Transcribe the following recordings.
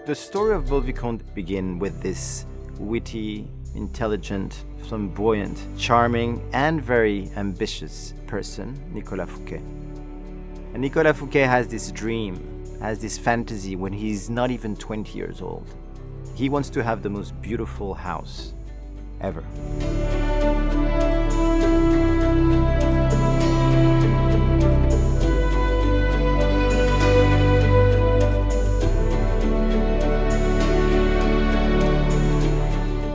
The story of Vaux-le-Vicomte begins with this witty, intelligent, flamboyant, charming, and very ambitious person, Nicolas Fouquet. And Nicolas Fouquet has this dream, has this fantasy when he's not even 20 years old. He wants to have the most beautiful house ever.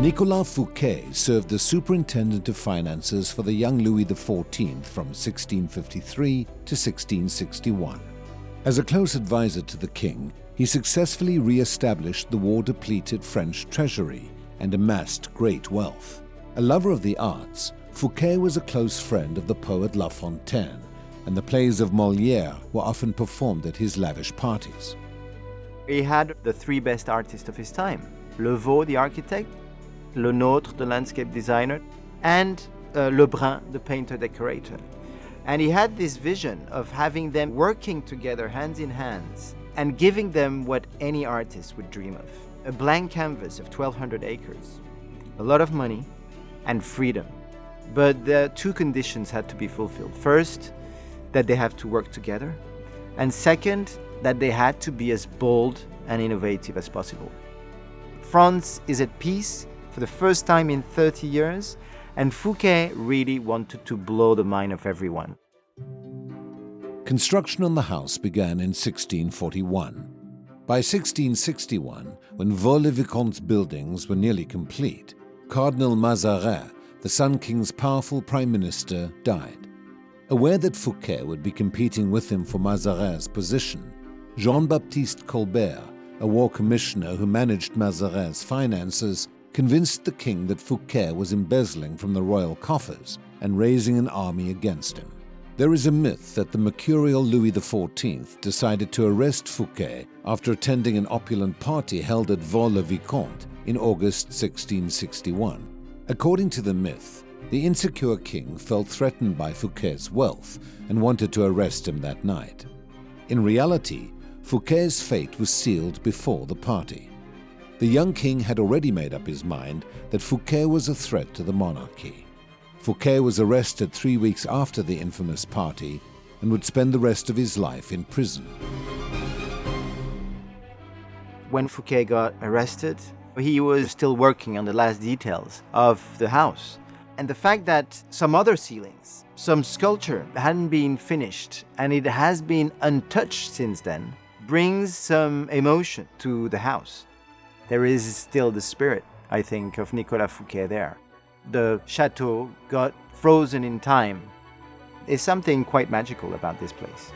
Nicolas Fouquet served as superintendent of finances for the young Louis XIV from 1653 to 1661. As a close advisor to the king, he successfully re-established the war-depleted French treasury and amassed great wealth. A lover of the arts, Fouquet was a close friend of the poet La Fontaine, and the plays of Molière were often performed at his lavish parties. He had the three best artists of his time: Le Vaux, the architect, Le Nôtre, the landscape designer, and Lebrun, the painter-decorator. And he had this vision of having them working together hands in hands and giving them what any artist would dream of: a blank canvas of 1,200 acres, a lot of money, and freedom. But the two conditions had to be fulfilled. First, that they have to work together, and second, that they had to be as bold and innovative as possible. France is at peace for the first time in 30 years, and Fouquet really wanted to blow the mind of everyone. Construction on the house began in 1641. By 1661, when Vaux-le-Vicomte's buildings were nearly complete, Cardinal Mazarin, the Sun King's powerful prime minister, died. Aware that Fouquet would be competing with him for Mazarin's position, Jean-Baptiste Colbert, a war commissioner who managed Mazarin's finances, convinced the king that Fouquet was embezzling from the royal coffers and raising an army against him. There is a myth that the mercurial Louis XIV decided to arrest Fouquet after attending an opulent party held at Vaux-le-Vicomte in August 1661. According to the myth, the insecure king felt threatened by Fouquet's wealth and wanted to arrest him that night. In reality, Fouquet's fate was sealed before the party. The young king had already made up his mind that Fouquet was a threat to the monarchy. Fouquet was arrested 3 weeks after the infamous party and would spend the rest of his life in prison. When Fouquet got arrested, he was still working on the last details of the house. And the fact that some other ceilings, some sculpture hadn't been finished and it has been untouched since then, brings some emotion to the house. There is still the spirit, I think, of Nicolas Fouquet there. The chateau got frozen in time. There's something quite magical about this place.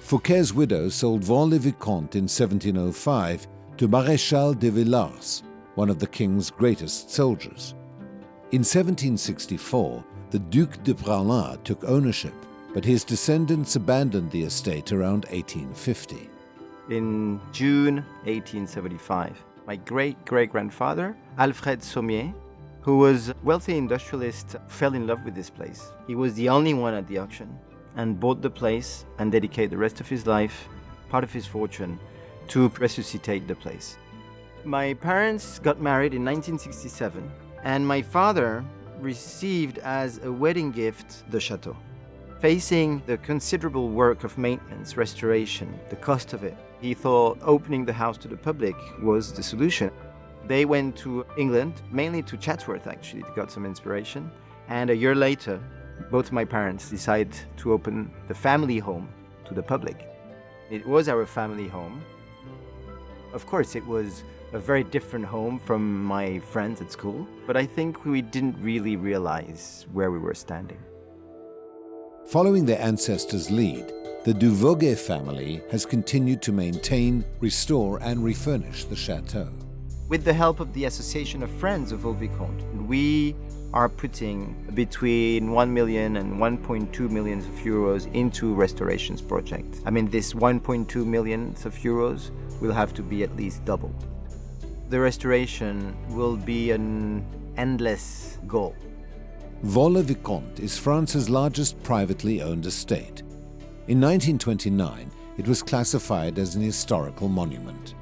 Fouquet's widow sold Vaux-le-Vicomte in 1705 to Maréchal de Villars, one of the king's greatest soldiers. In 1764, the Duc de Praslin took ownership, but his descendants abandoned the estate around 1850. In June 1875, my great-great-grandfather, Alfred Sommier, who was a wealthy industrialist, fell in love with this place. He was the only one at the auction and bought the place and dedicated the rest of his life, part of his fortune, to resuscitate the place. My parents got married in 1967, and my father received as a wedding gift the chateau. Facing the considerable work of maintenance, restoration, the cost of it, he thought opening the house to the public was the solution. They went to England, mainly to Chatsworth actually, to get some inspiration. And a year later, both my parents decided to open the family home to the public. It was our family home. Of course, it was a very different home from my friends at school, but I think we didn't really realize where we were standing. Following their ancestors' lead, the de Vogüé family has continued to maintain, restore, and refurnish the chateau. With the help of the Association of Friends of Vaux-le-Vicomte, we are putting between 1 million and 1.2 million euros into restorations project. I mean, this 1.2 million euros will have to be at least doubled. The restoration will be an endless goal. Vaux-le-Vicomte is France's largest privately owned estate. In 1929, it was classified as an historical monument.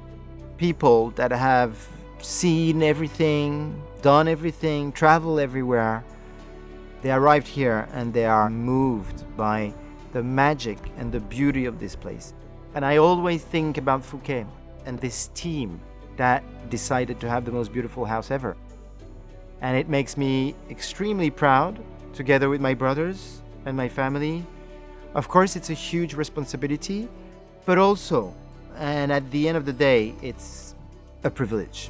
people that have seen everything, done everything, traveled everywhere. They arrived here and they are moved by the magic and the beauty of this place. And I always think about Fouquet and this team that decided to have the most beautiful house ever. And it makes me extremely proud, together with my brothers and my family. Of course, it's a huge responsibility, but also, and at the end of the day, it's a privilege.